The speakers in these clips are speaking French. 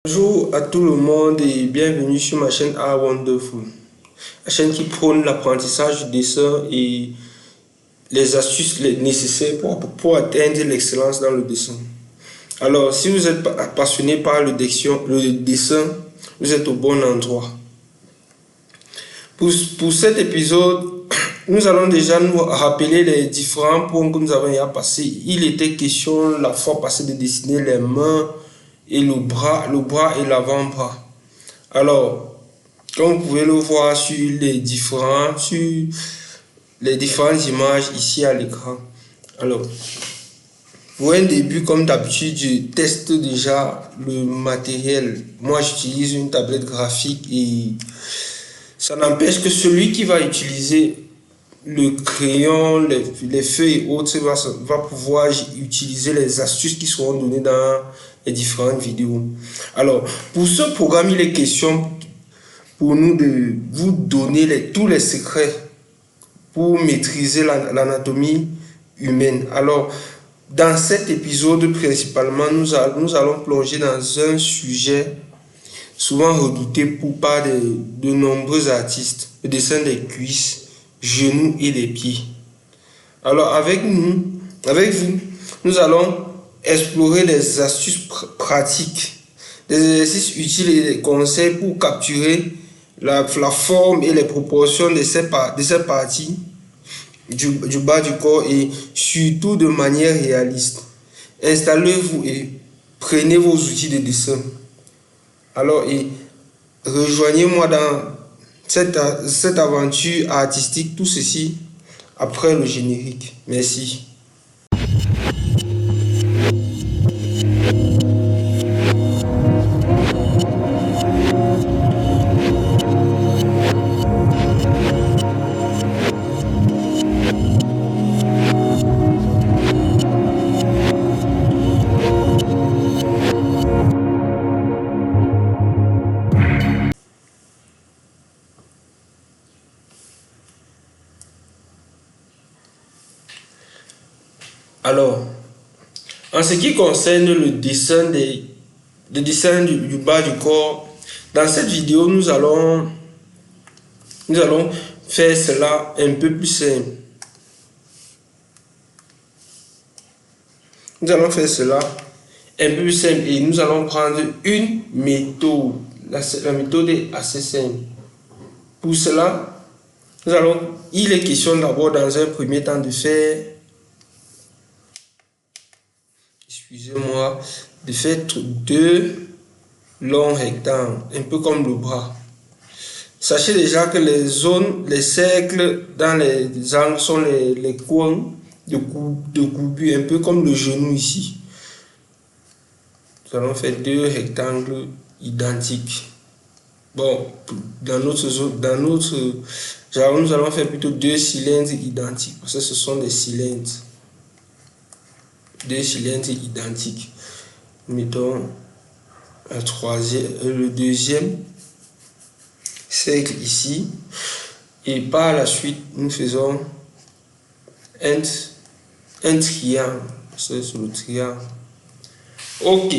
Bonjour à tout le monde et bienvenue sur ma chaîne Art Wonderful, la chaîne qui prône l'apprentissage du dessin et les astuces nécessaires pour atteindre l'excellence dans le dessin. Alors, si vous êtes passionné par le dessin, vous êtes au bon endroit. Pour cet épisode, nous allons déjà nous rappeler les différents points que nous avons déjà passés. Il était question la fois passée de dessiner les mains et le bras et l'avant-bras. Alors, comme vous pouvez le voir sur les différentes images ici à l'écran. Alors, pour un début, comme d'habitude, je teste déjà le matériel. Moi, j'utilise une tablette graphique et ça n'empêche que celui qui va utiliser le crayon, les feuilles et autres va pouvoir utiliser les astuces qui seront données dans les différentes vidéos. Alors, pour ce programme, il est question pour nous de vous donner tous les secrets pour maîtriser l'anatomie humaine. Alors, dans cet épisode, principalement, nous allons plonger dans un sujet souvent redouté par de nombreux artistes, le dessin des cuisses, genoux et des pieds. Alors avec vous, nous allons explorer des astuces pratiques, des exercices utiles et des conseils pour capturer la forme et les proportions de ces parties du bas du corps et surtout de manière réaliste. Installez-vous et prenez vos outils de dessin. Alors, rejoignez-moi dans cette aventure artistique, tout ceci après le générique. Merci. Alors, en ce qui concerne le dessin du bas du corps, dans cette vidéo, nous allons faire cela un peu plus simple. Nous allons faire cela un peu plus simple et nous allons prendre une méthode. La méthode est assez simple. Pour cela, il est question d'abord dans un premier temps de faire, de faire deux longs rectangles, un peu comme le bras. Sachez déjà que les cercles dans les angles sont les coins de courbure, un peu comme le genou ici. Nous allons faire deux rectangles identiques. Bon, dans notre genre, nous allons faire plutôt deux cylindres identiques, parce que ce sont des cylindres. Deux cylindres identiques. Mettons le deuxième cercle ici. Et par la suite, nous faisons un triangle. C'est sur le triangle. Ok.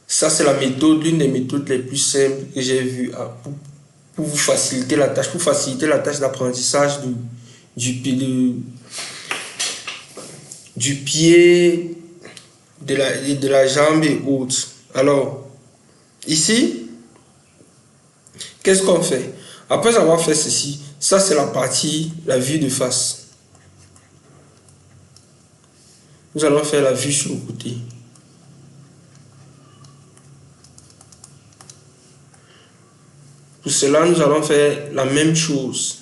Ça, c'est l'une des méthodes les plus simples que j'ai vues pour vous faciliter la tâche, d'apprentissage du pied, de la jambe et autres. Alors, ici, qu'est-ce qu'on fait? Après avoir fait ceci, ça c'est la vue de face. Nous allons faire la vue sur le côté. Pour cela, nous allons faire la même chose.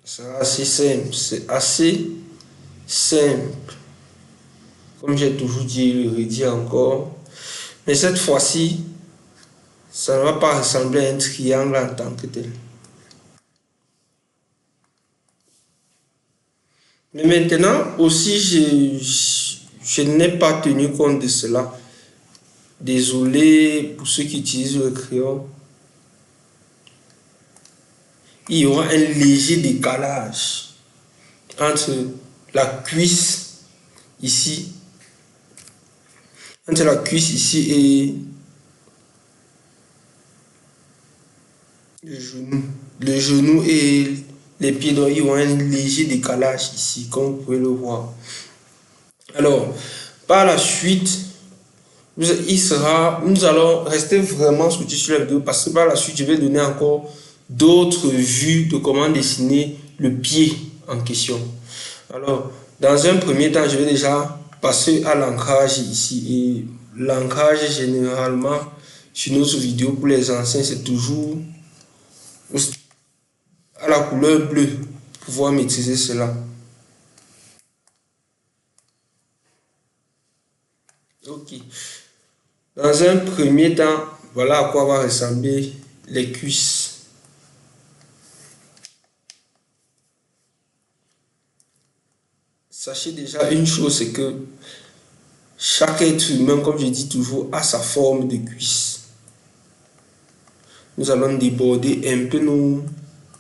C'est assez simple. C'est assez simple. Comme j'ai toujours dit, je le redis encore. Mais cette fois-ci, ça ne va pas ressembler à un triangle en tant que tel. Mais maintenant aussi, je n'ai pas tenu compte de cela. Désolé pour ceux qui utilisent le crayon. il y aura un léger décalage entre la cuisse ici, et le genou. Le genou et les pieds, donc ils ont un léger décalage ici, comme vous pouvez le voir. Alors, par la suite, nous allons rester vraiment scotché sur la vidéo parce que par la suite, je vais donner encore d'autres vues de comment dessiner le pied en question. Alors, dans un premier temps, je vais déjà passer à l'ancrage ici. Et l'ancrage, généralement, sur notre vidéo pour les anciens, c'est toujours à la couleur bleue pour pouvoir maîtriser cela. Ok. Dans un premier temps, voilà à quoi va ressembler les cuisses. Sachez déjà une chose, c'est que chaque être humain, comme je dis toujours, a sa forme de cuisse. Nous allons déborder un peu nos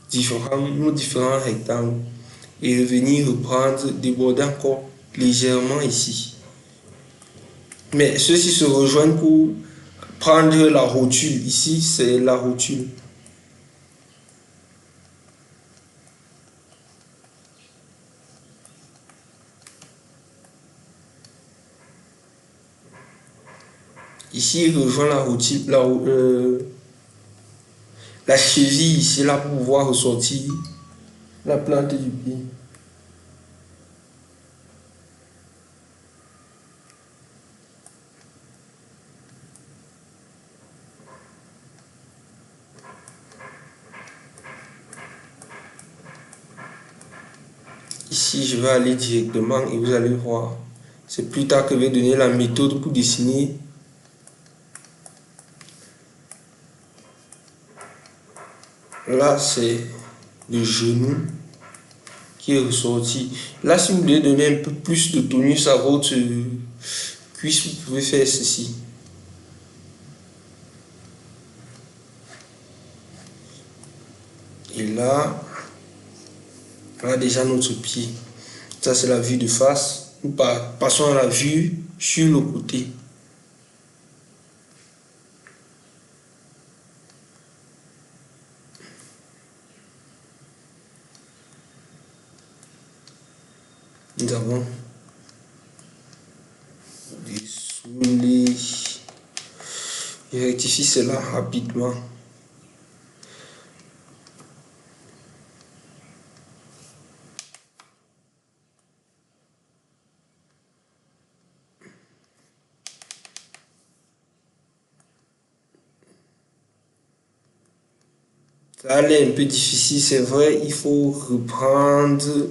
différents rectangles et venir reprendre, déborder encore légèrement ici. Mais ceux-ci se rejoignent pour prendre la rotule. Ici, c'est la rotule. Ici, il rejoint la rotule, la cheville ici, là, pour pouvoir ressortir la plante du pied. Ici, je vais aller directement et vous allez voir. C'est plus tard que je vais donner la méthode pour dessiner. Là, c'est le genou qui est ressorti. Là, si vous voulez donner un peu plus de tonus à votre cuisse, vous pouvez faire ceci. Et là, voilà déjà notre pied. Ça, c'est la vue de face. Nous passons à la vue sur le côté. Nous avons des soulets. Je rectifie cela rapidement. Ça allait un peu difficile, c'est vrai, il faut reprendre,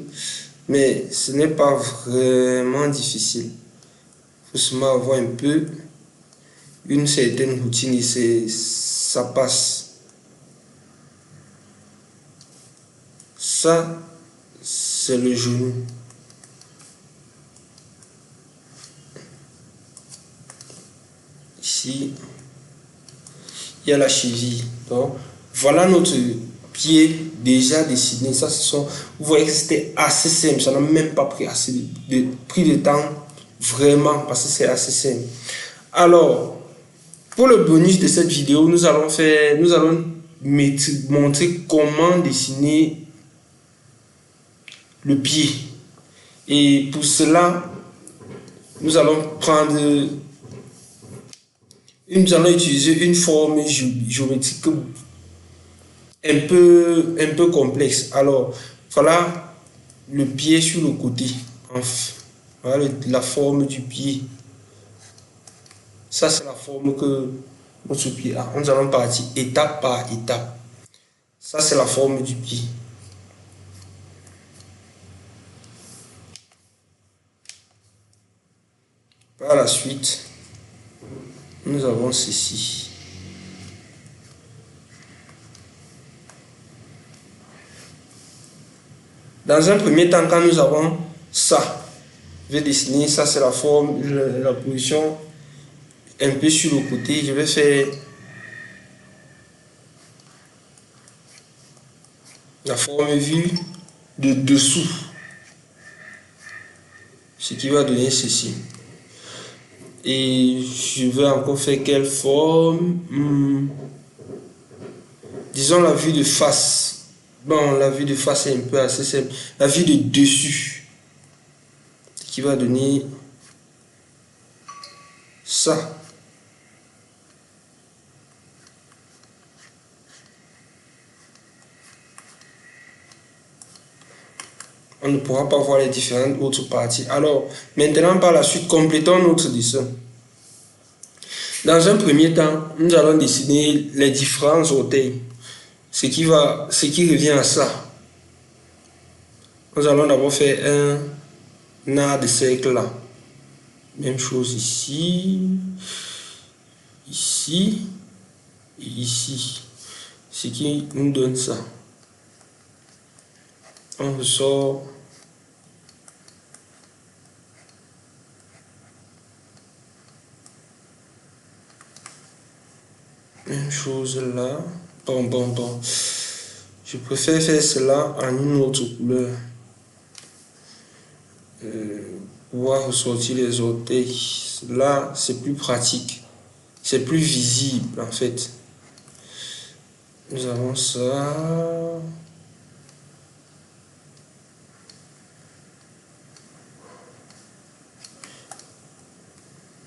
mais ce n'est pas vraiment difficile. Il faut seulement avoir un peu une certaine routine et ça passe. Ça, c'est le genou. Ici, il y a la cheville. Donc, voilà notre pied déjà dessiné. Ça, vous voyez que c'était assez simple. Ça n'a même pas pris pris de temps, vraiment, parce que c'est assez simple. Alors, pour le bonus de cette vidéo, nous allons montrer comment dessiner le pied. Et pour cela, nous allons utiliser une forme géométrique un peu complexe. Alors, voilà le pied sur le côté. Voilà la forme du pied. Ça, c'est la forme que notre pied a. Nous allons partir étape par étape. Ça, c'est la forme du pied. Par la suite, nous avons ceci. Dans un premier temps, quand nous avons ça, je vais dessiner, ça c'est la forme, la position un peu sur le côté. Je vais faire la forme vue de dessous, ce qui va donner ceci. Et je vais encore faire quelle forme? Disons la vue de face. Bon, la vue de face est un peu assez simple. La vue de dessus, ce qui va donner ça. On ne pourra pas voir les différentes autres parties. Alors, maintenant, par la suite, complétons notre dessin. Dans un premier temps, nous allons dessiner les différents orteils. Ce qui revient à ça. Nous allons d'abord faire un arc de cercle là. Même chose ici, ici et ici. Ce qui nous donne ça. On ressort même chose là. Bon. Je préfère faire cela en une autre couleur. Pouvoir ressortir les orteils. Là, c'est plus pratique. C'est plus visible en fait. Nous avons ça.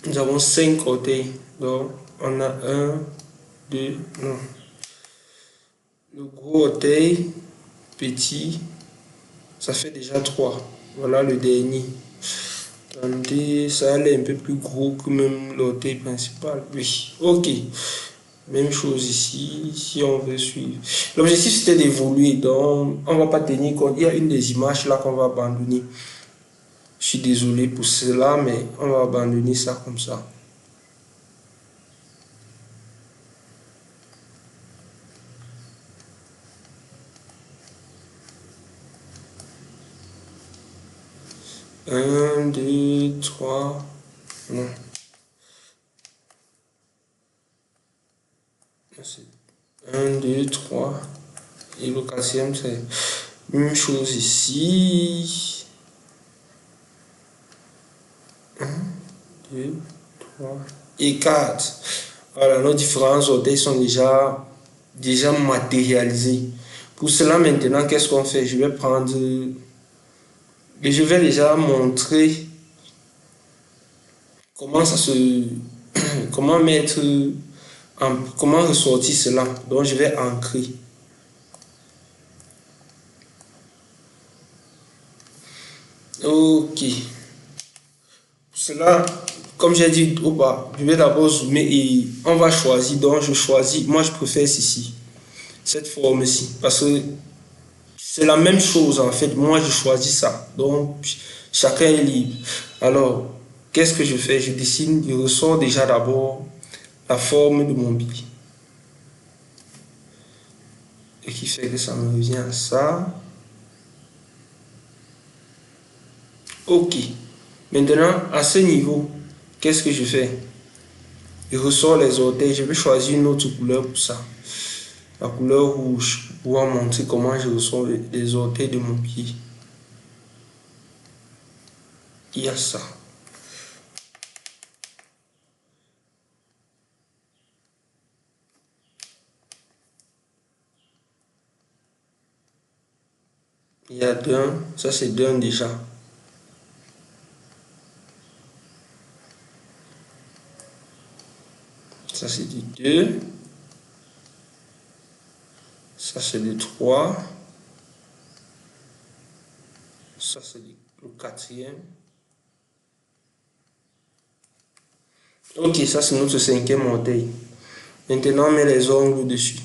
Nous avons 5 orteils. Donc, on a 1, 2, non. Le gros orteil, petit, ça fait déjà 3. Voilà le dernier. Attendez, ça allait un peu plus gros que même l'orteil principal. Oui, ok. Même chose ici, si on veut suivre. L'objectif c'était d'évoluer, donc on va pas tenir compte. Il y a une des images là qu'on va abandonner. Je suis désolé pour cela, mais on va abandonner ça comme ça. Un, deux, trois, non. 1, 2, 3. Et le quatrième, c'est une chose ici. 1, 2, 3 et 4. Voilà, nos différents orteils sont déjà matérialisés. Pour cela, maintenant, qu'est-ce qu'on fait? Je vais prendre et je vais déjà montrer comment ça se comment mettre comment ressortir cela. Donc je vais ancrer. Ok. Pour cela, comme j'ai dit au bas, je vais d'abord zoomer et on va choisir. Donc je choisis, moi je préfère ceci, cette forme-ci, parce que c'est la même chose en fait. Moi je choisis ça. Donc chacun est libre. Alors, qu'est-ce que je fais? Je dessine, je ressors déjà d'abord la forme de mon billet. Et qui fait que ça me revient à ça. Ok. Maintenant, à ce niveau, qu'est-ce que je fais? Je ressors les orteils. Je vais choisir une autre couleur pour ça. La couleur rouge pour pouvoir montrer comment je ressors les orteils de mon pied. Il y a ça. Il y a d'un, ça c'est d'un déjà. Ça c'est du 2. Ça c'est du 3. Ça c'est le quatrième. Ok, ça c'est notre cinquième orteil. Maintenant on met les ongles dessus.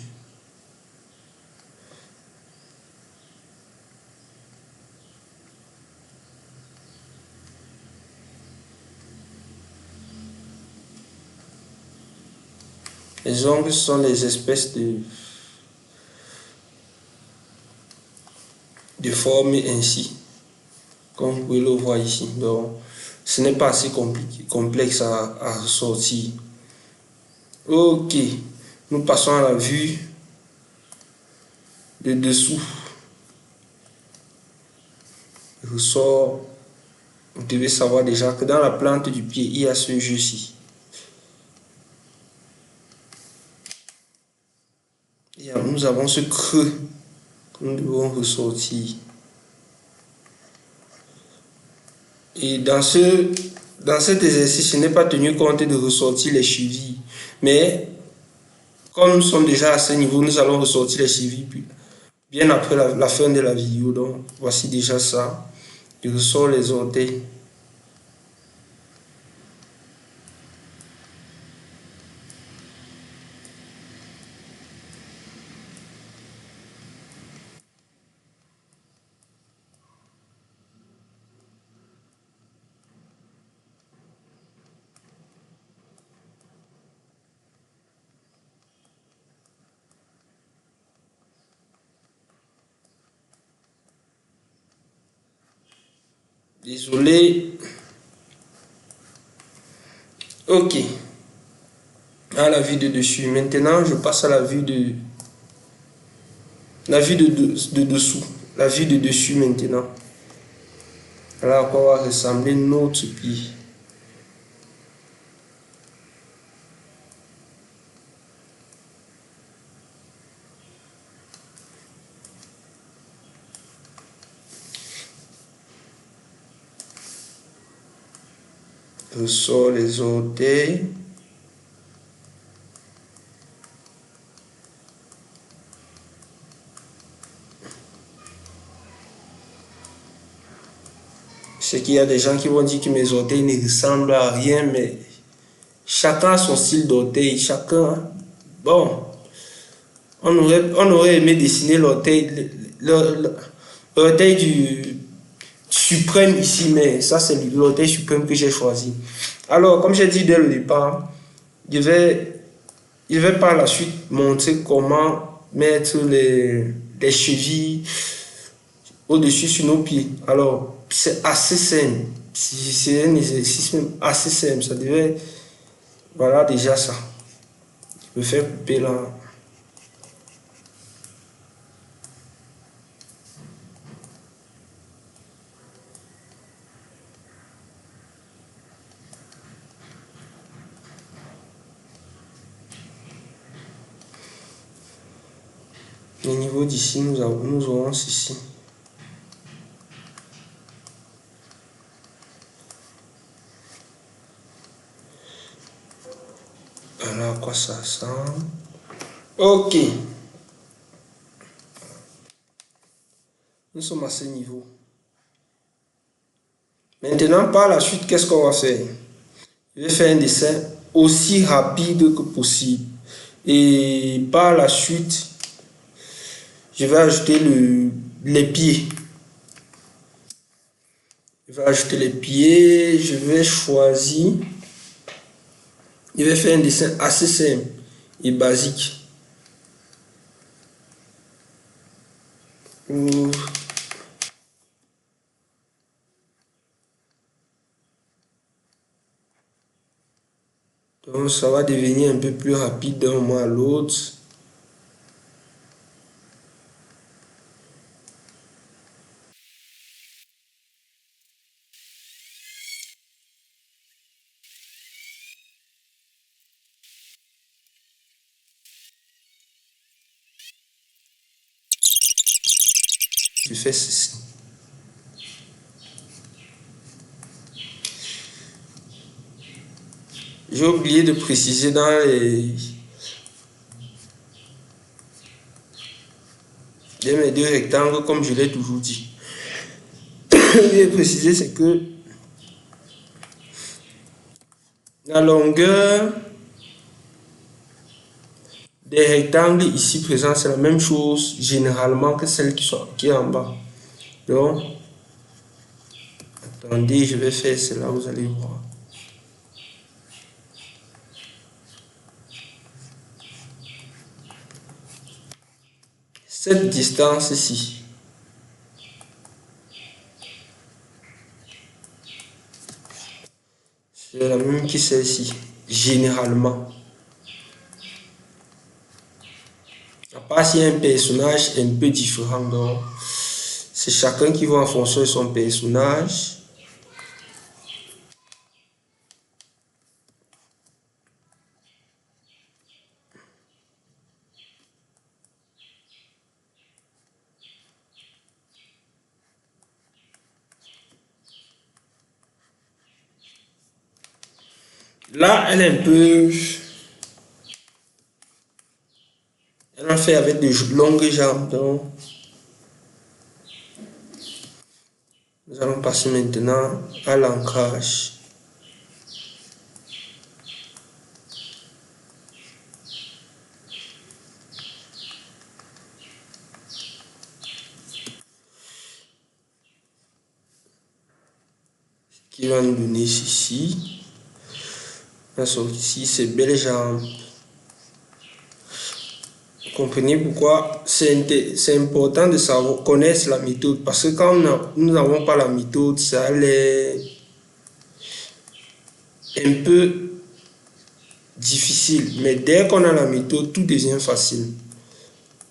Les ongles sont des espèces de formes ainsi, comme vous pouvez le voir ici. Donc, ce n'est pas assez complexe à ressortir. Ok, nous passons à la vue de dessous. ressort, vous devez savoir déjà que dans la plante du pied, il y a ce jeu-ci. Nous avons ce creux que nous devons ressortir. Et dans cet exercice, je n'ai pas tenu compte de ressortir les chevilles. Mais comme nous sommes déjà à ce niveau, nous allons ressortir les chevilles bien après la fin de la vidéo. Donc voici déjà ça. Je ressors les orteils. Désolé. Ok. À la vue de dessus. Maintenant, je passe à la vue de dessous. La vue de dessus maintenant. Voilà à quoi va ressembler notre pied. Je sors les orteils. C'est qu'il y a des gens qui vont dire que mes orteils ne ressemblent à rien, mais chacun a son style d'orteil. Chacun. Bon, on aurait aimé dessiner l'orteil du suprême ici, mais ça, c'est l'orteil suprême que j'ai choisi. Alors, comme j'ai dit dès le départ, je vais par la suite montrer comment mettre les chevilles au-dessus sur nos pieds. Alors, c'est assez simple. C'est un exercice même assez simple. Ça devait... Voilà déjà ça. Je vais faire couper là. Au niveau d'ici, nous aurons ceci. Voilà à quoi ça ressemble. Ok. Nous sommes à ce niveau. Maintenant, par la suite, qu'est-ce qu'on va faire? Je vais faire un dessin aussi rapide que possible. Et par la suite, je vais ajouter les pieds. Je vais ajouter les pieds. Je vais choisir. Je vais faire un dessin assez simple et basique. Donc ça va devenir un peu plus rapide d'un mois à l'autre. Je fais ceci. J'ai oublié de préciser dans mes deux rectangles, comme je l'ai toujours dit. J'ai précisé, c'est que la longueur des rectangles ici présents, c'est la même chose généralement que celle qui est en bas. Donc, attendez, je vais faire cela, vous allez voir. Cette distance ici, c'est la même que celle-ci, généralement. À part s'il y a un personnage un peu différent, donc C'est chacun qui va en fonction de son personnage. Là, elle est un peu... Elle a fait avec de longues jambes. Donc, nous allons passer maintenant à l'ancrage. Ce qui va nous donner ceci. Ici, ces belles jambes. Vous comprenez pourquoi c'est important de savoir connaître la méthode, parce que quand nous n'avons pas la méthode, ça allait un peu difficile, mais dès qu'on a la méthode, tout devient facile.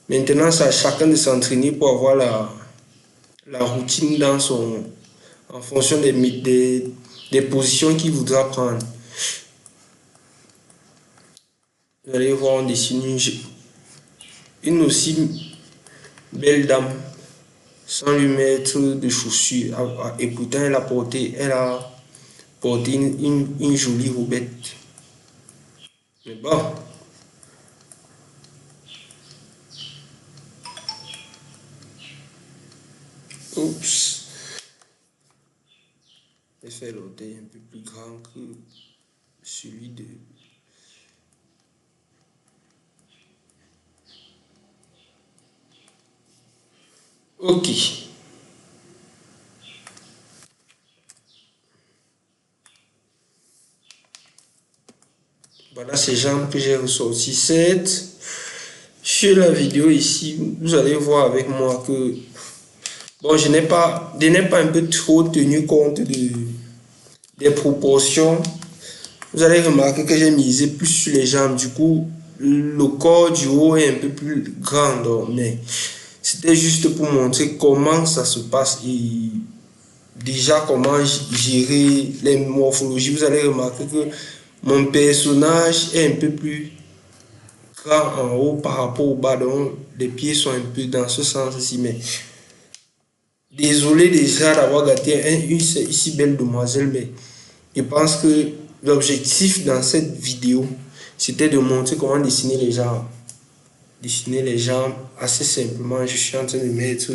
Maintenant, c'est à chacun de s'entraîner pour avoir la routine en fonction des positions qu'il voudra prendre. Vous allez voir, on dessine une aussi belle dame sans lui mettre de chaussures. Et pourtant, elle a porté une jolie roubette. Mais bon. Oups. Je vais faire l'orteil un peu plus grand que celui de... Ok. Voilà ces jambes que j'ai ressorties. Sur la vidéo ici, vous allez voir avec moi que bon, je n'ai pas un peu trop tenu compte des proportions. Vous allez remarquer que j'ai misé plus sur les jambes. Du coup, le corps du haut est un peu plus grand. Donc, mais c'était juste pour montrer comment ça se passe et déjà comment gérer les morphologies. Vous allez remarquer que mon personnage est un peu plus grand en haut par rapport au bas. Donc, les pieds sont un peu dans ce sens-ci. Mais désolé déjà d'avoir gâté une si belle demoiselle, mais je pense que l'objectif dans cette vidéo, c'était de montrer comment dessiner les jambes. Dessiner les jambes assez simplement. Je suis en train de mettre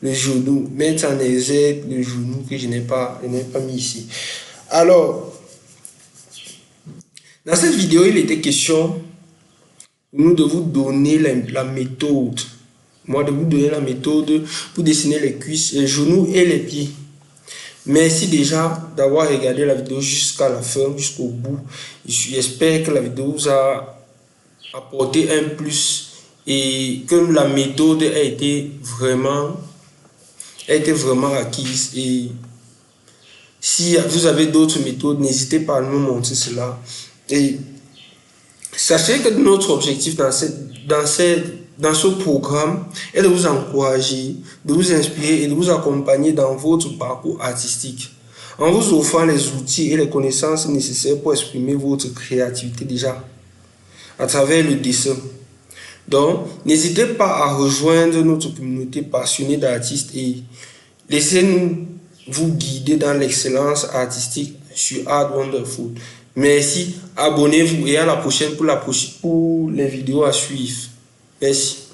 le genou, mettre en exergue le genou que je n'ai pas mis ici. Alors, dans cette vidéo, il était question de vous donner la méthode. Moi, de vous donner la méthode pour dessiner les cuisses, les genoux et les pieds. Merci déjà d'avoir regardé la vidéo jusqu'à la fin, jusqu'au bout. J'espère que la vidéo vous a apporté un plus et que la méthode a été vraiment acquise. Et si vous avez d'autres méthodes, n'hésitez pas à nous montrer cela. Et sachez que notre objectif dans ce programme est de vous encourager, de vous inspirer et de vous accompagner dans votre parcours artistique en vous offrant les outils et les connaissances nécessaires pour exprimer votre créativité déjà à travers le dessin. Donc, n'hésitez pas à rejoindre notre communauté passionnée d'artistes et laissez-nous vous guider dans l'excellence artistique sur Art Wonderful. Merci, abonnez-vous et à la prochaine pour les vidéos à suivre. Merci.